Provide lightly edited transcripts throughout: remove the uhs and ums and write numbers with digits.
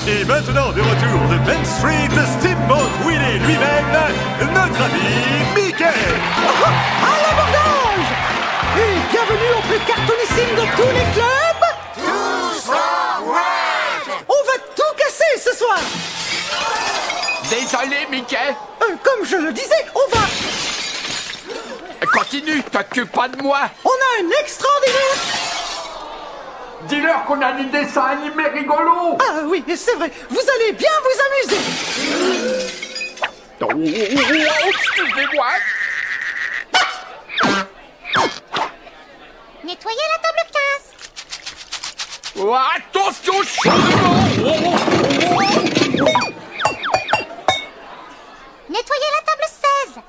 Et maintenant, de retour de Main Street Steamboat Willie lui-même, notre ami Mickey. À l'abordage! Et bienvenue au plus cartoonissime de tous les clubs. On va tout casser ce soir. Désolé, Mickey. Comme je le disais, on va... Continue, t'occupe pas de moi. On a un extraordinaire... Dis-leur qu'on a des dessins animés rigolos. Ah oui, c'est vrai, vous allez bien vous amuser. Oh, excusez-moi. Nettoyez la table 15. Oh, attention, chaudement. Nettoyez la table 16.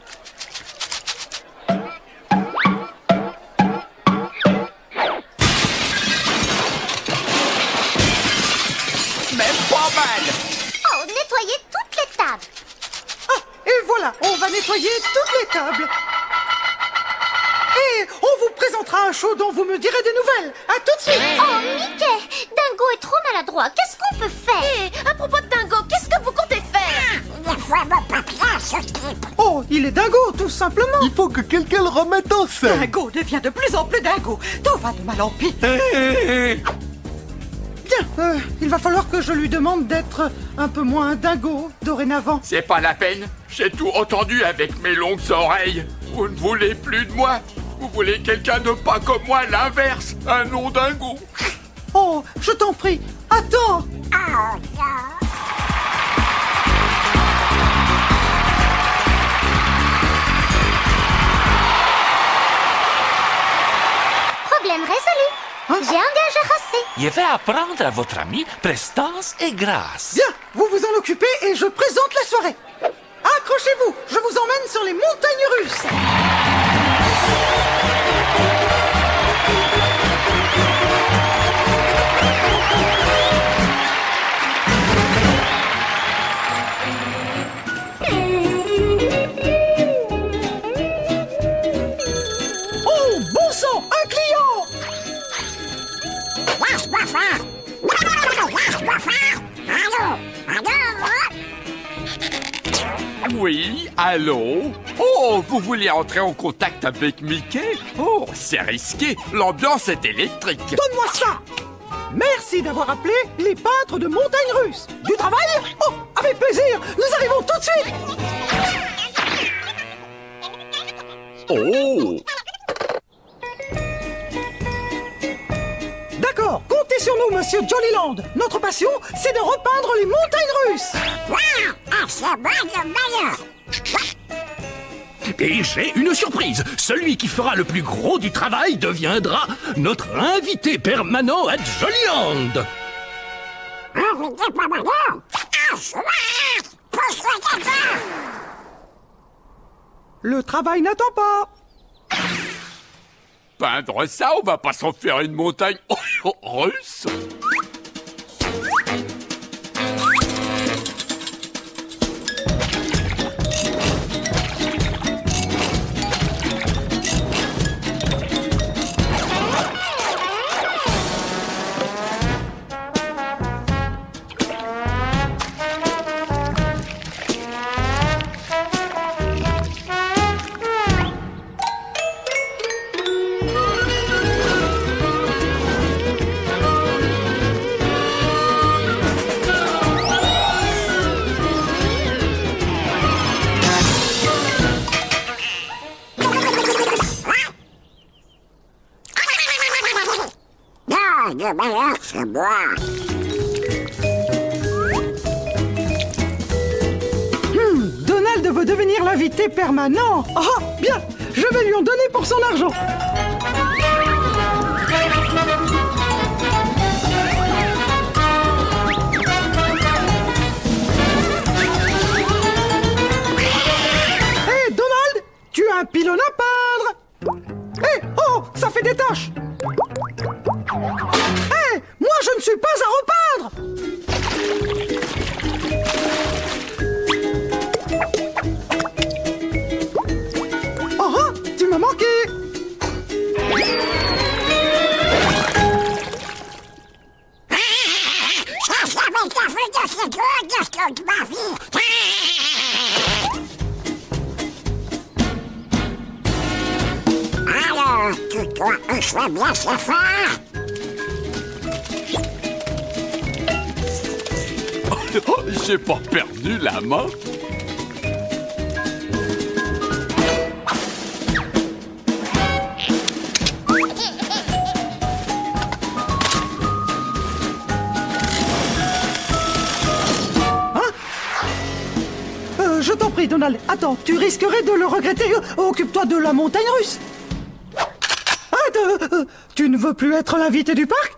Même pas mal. Oh, nettoyez toutes les tables. Ah, et voilà, on va nettoyer toutes les tables. Et on vous présentera un show dont vous me direz des nouvelles. À tout de suite. Oh, Mickey, Dingo est trop maladroit. Qu'est-ce qu'on peut faire? Et à propos de Dingo, qu'est-ce que vous comptez faire? Oh, il est dingo, tout simplement. Il faut que quelqu'un le remette en scène. Dingo devient de plus en plus dingo. Tout va de mal en pis. Bien, il va falloir que je lui demande d'être un peu moins dingo dorénavant. C'est pas la peine. J'ai tout entendu avec mes longues oreilles. Vous ne voulez plus de moi. Vous voulez quelqu'un de pas comme moi, l'inverse. Un nom dingo. Oh, je t'en prie, attends. Problème résolu. J'ai engagé Rosset. Je vais apprendre à votre ami prestance et grâce. Bien, vous vous en occupez et je présente la soirée. Accrochez-vous, je vous emmène sur les montagnes russes. Oh, bon sang, un client! Oui, allô? Oh, vous voulez entrer en contact avec Mickey? Oh, c'est risqué. L'ambiance est électrique. Donne-moi ça! Merci d'avoir appelé les peintres de Montagne Russe. Du travail? Oh, avec plaisir, nous arrivons tout de suite. Oh! D'accord, comptez sur nous, monsieur Jollyland. Notre passion, c'est de repeindre les montagnes russes. Et j'ai une surprise. Celui qui fera le plus gros du travail deviendra notre invité permanent à Jollyland. Le travail n'attend pas. Peindre ça, on va pas s'en faire une montagne russe. Donald veut devenir l'invité permanent. Ah, bien, je vais lui en donner pour son argent. Hé, Donald, tu as un pylône à peindre. Hé, oh, ça fait des taches. Hé, moi je ne suis pas à repeindre. Oh, tu m'as manqué. Alors, tu dois échouer bien ce faire. Oh, j'ai pas perdu la main. Je t'en prie, Donald. Attends, tu risquerais de le regretter. Occupe-toi de la montagne russe. Arrête, tu ne veux plus être l'invité du parc?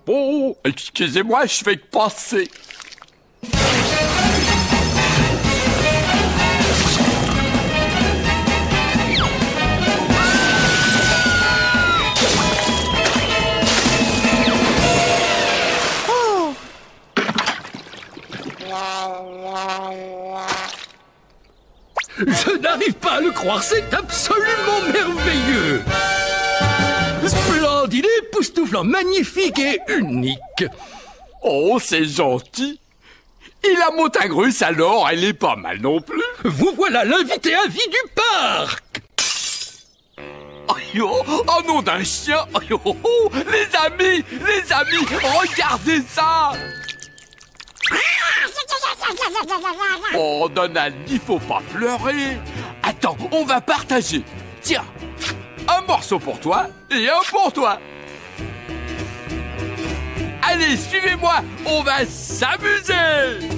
Oh, excusez-moi, je vais passer. Je n'arrive pas à le croire, c'est absolument merveilleux. Splendide, époustouflant, magnifique et unique. Oh, c'est gentil. Et la montagne russe, alors, elle est pas mal non plus. Vous voilà l'invité à vie du parc. Oh, nom d'un chien. Les amis, regardez ça. Oh, Donald, il faut pas pleurer. Attends, on va partager. Tiens, un morceau pour toi et un pour toi. Allez, suivez-moi, on va s'amuser.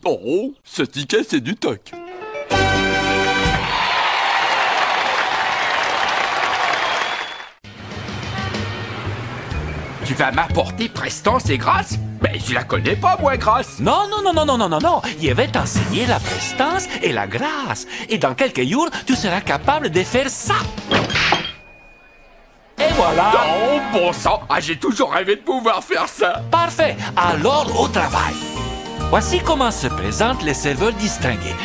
Oh, ce ticket, c'est du toc. Tu vas m'apporter Prestance et Grâce? Mais je la connais pas, moi, Grâce. Non. Je vais t'enseigner la prestance et la grâce. Et dans quelques jours, tu seras capable de faire ça. Et voilà. Oh, bon sang. Ah, j'ai toujours rêvé de pouvoir faire ça. Parfait. Alors, au travail. Voici comment se présentent les serveurs distingués.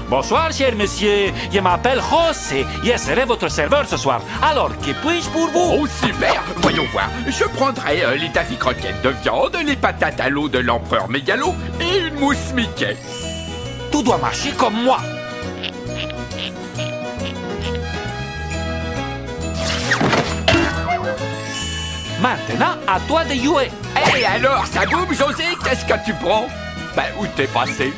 Bonsoir, cher monsieur. Je m'appelle José. Je serai votre serveur ce soir. Alors, que puis-je pour vous? Oh, super. Voyons voir. Je prendrai les taffy croquettes de viande, les patates à l'eau de l'empereur Mégalo et une mousse Mickey. Tout doit marcher comme moi. Maintenant, à toi de jouer. Hé, alors, ça boum, José? Qu'est-ce que tu prends? Ben, où t'es passé?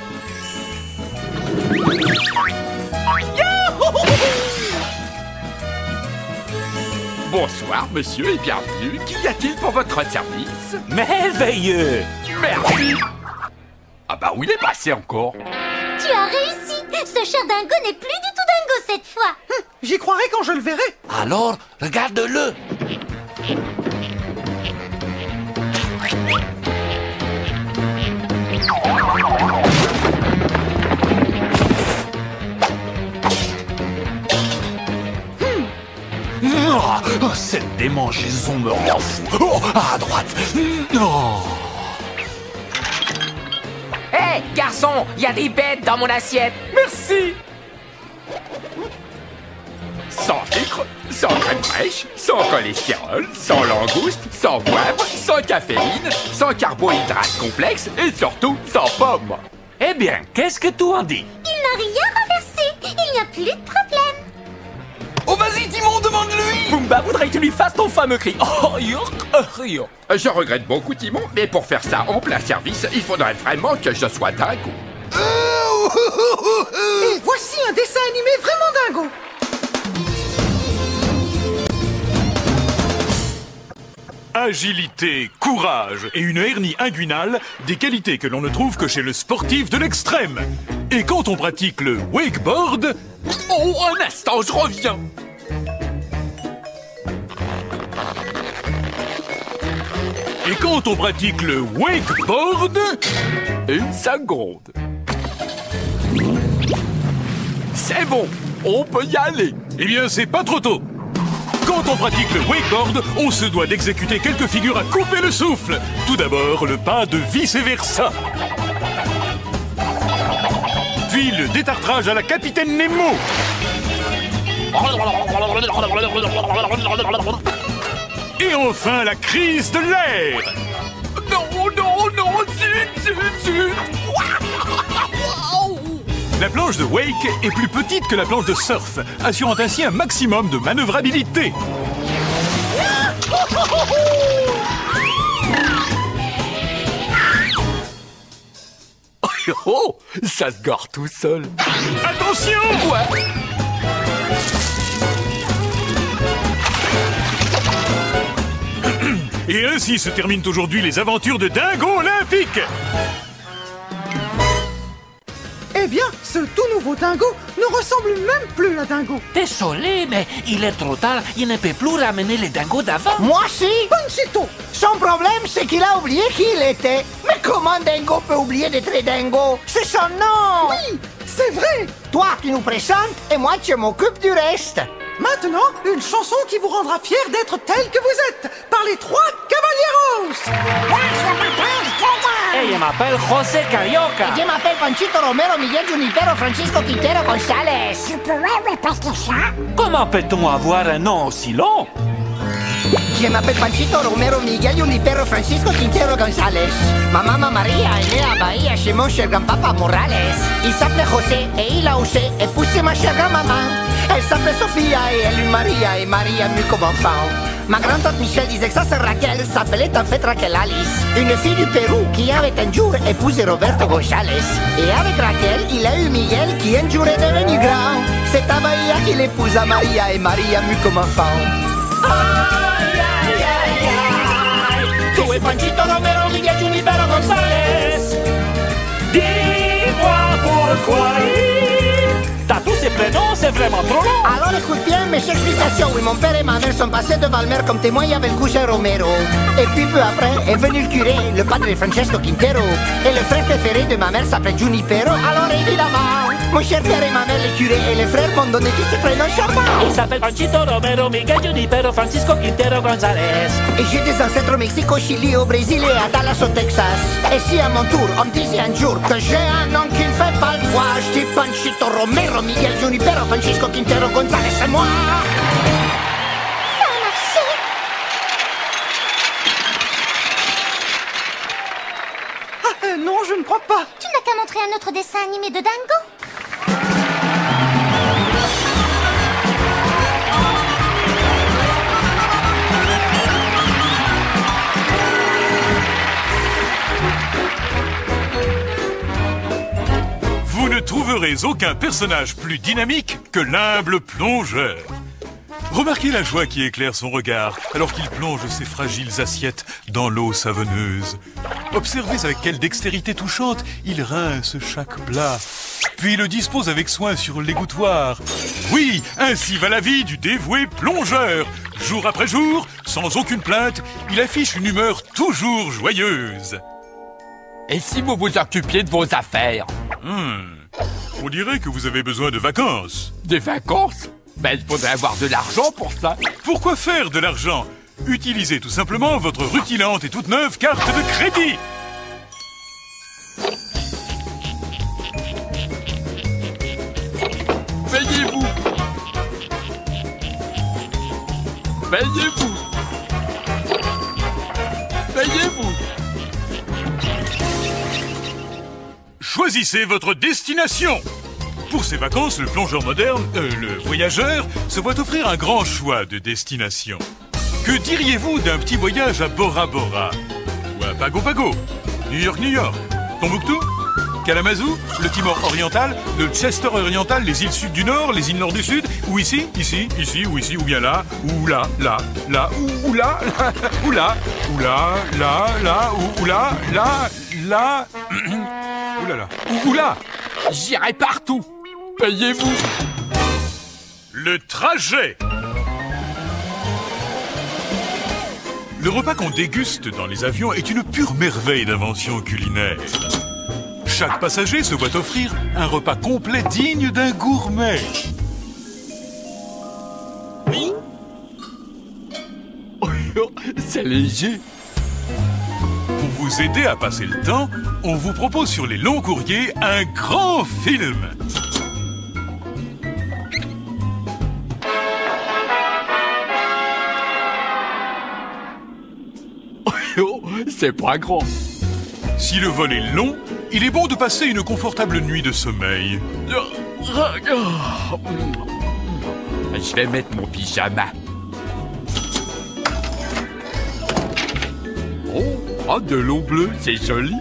Bonsoir, monsieur, et bienvenue. Qu'y a-t-il pour votre service? Merveilleux. Merci. Ah bah, où il est passé encore? Tu as réussi. Ce cher dingo n'est plus du tout dingo cette fois. J'y croirai quand je le verrai. Alors, regarde-le. Oh, cette démangeaison me rend fou. Oh, à droite. Oh. Hé, garçon, il y a des bêtes dans mon assiette. Merci. Sans sucre, sans crème fraîche, sans cholestérol, sans langouste, sans poivre, sans caféine, sans carbohydrates complexes et surtout sans pommes. Eh bien, qu'est-ce que tu en dis? Il n'a rien renversé. Il n'y a plus de problème. Oh, vas-y, Timon, demande-lui. Vous me Simba voudrait que tu lui fasses ton fameux cri. Oh, Je regrette beaucoup, Timon, mais pour faire ça en plein service, il faudrait vraiment que je sois dingo. Et voici un dessin animé vraiment dingo. Agilité, courage et une hernie inguinale, des qualités que l'on ne trouve que chez le sportif de l'extrême. Et quand on pratique le wakeboard... Oh, un instant, je reviens. Et quand on pratique le wakeboard... Une seconde. C'est bon, on peut y aller. Eh bien, c'est pas trop tôt. Quand on pratique le wakeboard, on se doit d'exécuter quelques figures à couper le souffle. Tout d'abord, le pas de vice-versa. Puis le détartrage à la capitaine Nemo. Et enfin, la crise de l'air. Non, zut. La planche de wake est plus petite que la planche de surf, assurant ainsi un maximum de manœuvrabilité. Oh, ça se gare tout seul. Attention! Quoi? Et ainsi se terminent aujourd'hui les aventures de Dingo Olympique. Eh bien, ce tout nouveau dingo ne ressemble même plus à Dingo. Désolé, mais il est trop tard. Il ne peut plus ramener les dingos d'avant. Moi si. Panchito, Son problème, c'est qu'il a oublié qui il était. Mais comment Dingo peut oublier d'être Dingo? C'est son nom. oui, c'est vrai. Toi, tu nous présentes et moi, je m'occupe du reste. Maintenant, une chanson qui vous rendra fier d'être tel que vous êtes, par les 3 caballeros. Moi, je m'appelle Coda. Et je m'appelle José Carioca. Je m'appelle Panchito Romero Miguel Junipero Francisco Quintero González. Tu pourrais répéter ça? Comment peut-on avoir un nom aussi long? Je m'appelle Panchito Romero Miguel Junipero Francisco Quintero González. Ma maman Maria est née à Bahia chez mon cher grand-papa Morales. Il s'appelait José et il a osé épouser ma chère grand-maman. Elle s'appelait Sofia et elle eut Maria et Maria m'eut comme enfant. Ma grand-tante Michel disait que sa sœur Raquel s'appelait en fait Raquel Alice. Une fille du Pérou qui avait un jour épousé Roberto González. Et avec Raquel, il a eu Miguel qui un jour est devenu grand. C'est à Bahia qu'il épousa Maria et Maria m'eut comme enfant. Tu es Panchito Romero Miguel Junipero González. Dis-moi pourquoi t'as tous ces prénoms, c'est vraiment trop long. Alors écoute bien mes explications. Oui, mon père et ma mère sont passés devant le maire comme témoin, il y avait le cousin Romero. Et puis peu après est venu le curé, le padre Francesco Quintero. Et le frère préféré de ma mère s'appelait Junipero. Alors évidemment, mon cher père et ma mère, les curés et les frères m'ont donné tous ces prénoms charmants. Il s'appelle Panchito Romero Miguel Junipero Francisco Quintero González. Et j'ai des ancêtres au Mexique, au Chili, au Brésil et à Dallas au Texas. Et si à mon tour on me disait un jour que j'ai un nom qui ne fait pas le poids, je dis Panchito Romero Miguel Junipero Francisco Quintero González, c'est moi. Ça a marché. Non, je ne crois pas. Tu n'as qu'à montrer un autre dessin animé de Dingo. Vous ne trouverez aucun personnage plus dynamique que l'humble plongeur. Remarquez la joie qui éclaire son regard alors qu'il plonge ses fragiles assiettes dans l'eau savonneuse. Observez avec quelle dextérité touchante il rince chaque plat, puis le dispose avec soin sur l'égouttoir. Oui, ainsi va la vie du dévoué plongeur. Jour après jour, sans aucune plainte, il affiche une humeur toujours joyeuse. Et si vous vous occupiez de vos affaires? On dirait que vous avez besoin de vacances. Des vacances? Ben, il faudrait avoir de l'argent pour ça. Pourquoi faire de l'argent? Utilisez tout simplement votre rutilante et toute neuve carte de crédit. Payez-vous. Payez-vous. Payez-vous. Choisissez votre destination. Pour ces vacances, le plongeur moderne, le voyageur, se voit offrir un grand choix de destinations. Que diriez-vous d'un petit voyage à Bora Bora? Ou à Pago Pago? New York, New York? Tombouctou? Kalamazoo? Le Timor oriental? Le Chester oriental? Les îles sud du nord? Les îles nord du sud? Ou ici? Ici? Ici? Ou ici? Ou bien là? Ou là? Là? Là? Ou là? Ou là? Ou là? Là? Là? Ou là? Là? Là? Ouh là là. Ou là? J'irai partout. Payez-vous. Le trajet. Le repas qu'on déguste dans les avions est une pure merveille d'invention culinaire. Chaque passager se voit offrir un repas complet digne d'un gourmet. C'est léger. Pour vous aider à passer le temps, on vous propose sur les longs courriers un grand film. C'est pas grand. Si le vol est long, il est bon de passer une confortable nuit de sommeil. Je vais mettre mon pyjama. Oh, de l'eau bleue, c'est joli.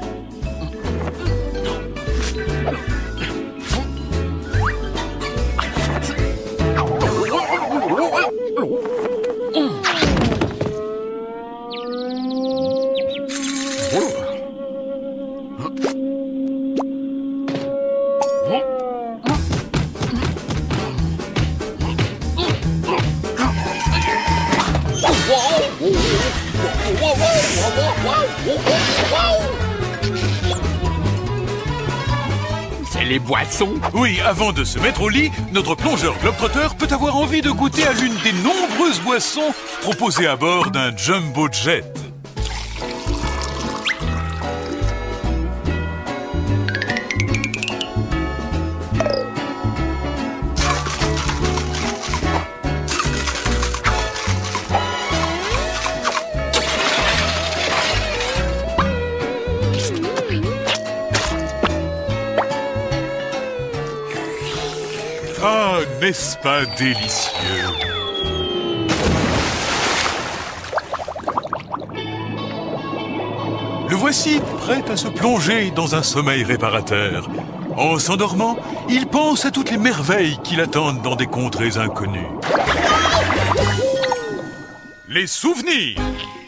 C'est les boissons. Oui, avant de se mettre au lit, notre plongeur globetrotter peut avoir envie de goûter à l'une des nombreuses boissons proposées à bord d'un jumbo jet. Ah, n'est-ce pas délicieux? Le voici prêt à se plonger dans un sommeil réparateur. En s'endormant, il pense à toutes les merveilles qui l'attendent dans des contrées inconnues. Les souvenirs!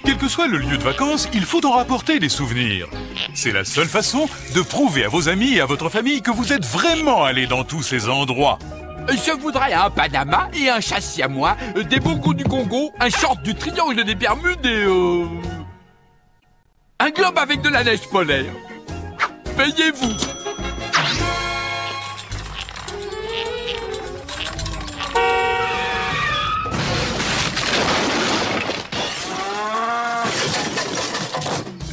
Quel que soit le lieu de vacances, il faut en rapporter des souvenirs. C'est la seule façon de prouver à vos amis et à votre famille que vous êtes vraiment allés dans tous ces endroits. Je voudrais un Panama et un châssis à moi, des bongos du Congo, un short du triangle des Bermudes et un globe avec de la neige polaire. Payez-vous.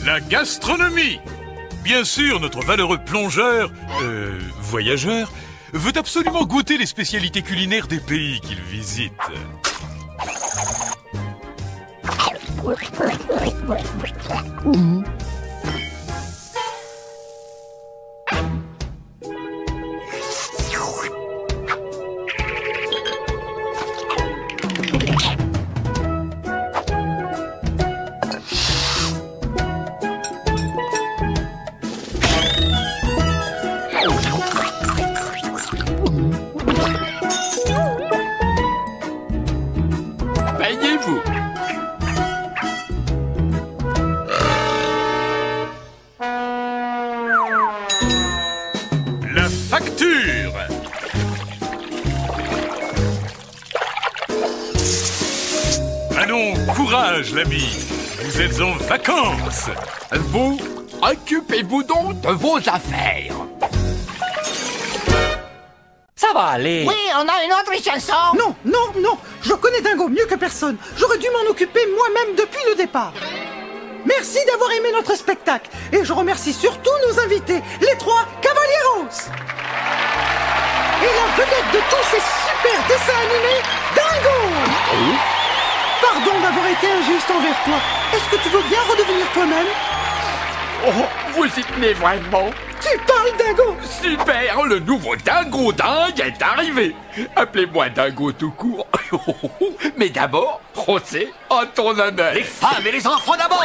La gastronomie. Bien sûr, notre valeureux plongeur, voyageur, veut absolument goûter les spécialités culinaires des pays qu'il visite. Payez-vous. La facture. Allons, courage, l'ami. Vous êtes en vacances. Vous, occupez-vous donc de vos affaires. Ça va aller. Oui, on a une autre chanson. Non, non, non, je connais Dingo mieux que personne. J'aurais dû m'en occuper moi-même depuis le départ. Merci d'avoir aimé notre spectacle. Et je remercie surtout nos invités, les trois Caballeros. Et la vedette de tous ces super dessins animés, Dingo. Pardon d'avoir été injuste envers toi. Est-ce que tu veux bien redevenir toi-même? Oh, vous y tenez vraiment? Tu parles, Dingo? Super, le nouveau Dingo dingue est arrivé. Appelez-moi Dingo tout court. Mais d'abord, José, en ton honneur. Les femmes et les enfants d'abord.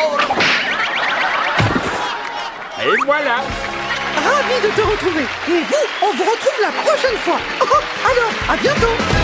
Et voilà. Ravi de te retrouver. Et vous, on vous retrouve la prochaine fois. Alors, à bientôt.